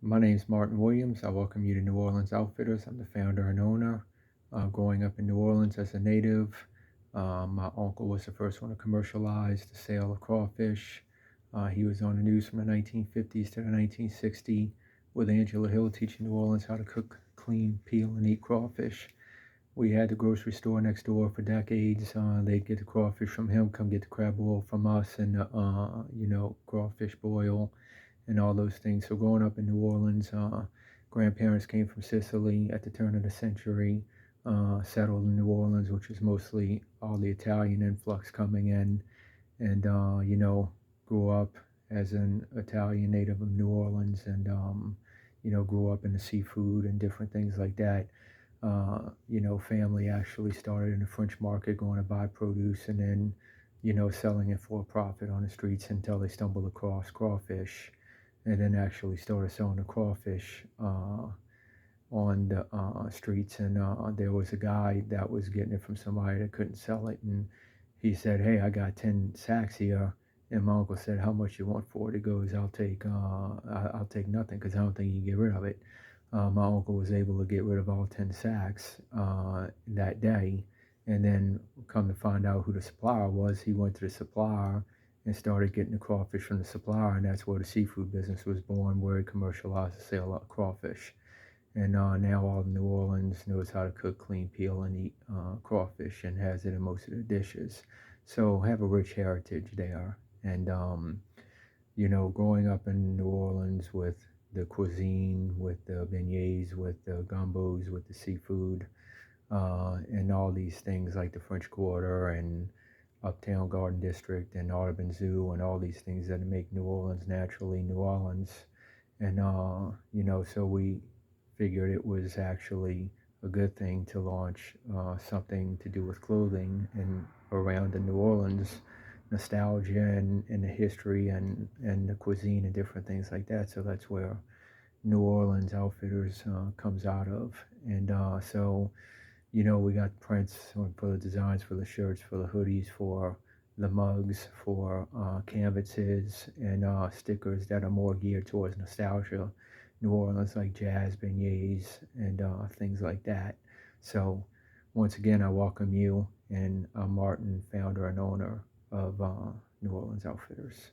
My name is Martin Williams. I welcome you to New Orleans Outfitters. I'm the founder and owner. Growing up in New Orleans as a native, my uncle was the first one to commercialize the sale of crawfish. He was on the news from the 1950s to the 1960s with Angela Hill teaching New Orleans how to cook, clean, peel, and eat crawfish. We had the grocery store next door for decades. They'd get the crawfish from him, come get the crab boil from us, and crawfish boil and all those things. So growing up in New Orleans, grandparents came from Sicily at the turn of the century, settled in New Orleans, which was mostly all the Italian influx coming in, and grew up as an Italian native of New Orleans, and grew up in the seafood and different things like that. Family actually started in the French market going to buy produce and then, selling it for a profit on the streets until they stumbled across crawfish and then actually started selling the crawfish on the streets. And there was a guy that was getting it from somebody that couldn't sell it. And he said, "Hey, I got 10 sacks here." And my uncle said, "How much you want for it?" He goes, I'll take nothing because I don't think you can get rid of it." My uncle was able to get rid of all 10 sacks that day. And then come to find out who the supplier was, he went to the supplier and started getting the crawfish from the supplier. And that's where the seafood business was born, where he commercialized the sale of crawfish. And now all of New Orleans knows how to cook, clean, peel, and eat crawfish and has it in most of the dishes. So have a rich heritage there. And growing up in New Orleans with the cuisine, with the beignets, with the gumbos, with the seafood, and all these things like the French Quarter and Uptown Garden District and Audubon Zoo and all these things that make New Orleans naturally New Orleans. And, so we figured it was actually a good thing to launch something to do with clothing and around the New Orleans nostalgia and the history and the cuisine and different things like that. So that's where New Orleans Outfitters comes out of. And we got prints for the designs for the shirts, for the hoodies, for the mugs, for canvases and stickers that are more geared towards nostalgia, New Orleans, like jazz, beignets, and things like that. So, once again, I welcome you, and I'm Martin, founder and owner of New Orleans Outfitters.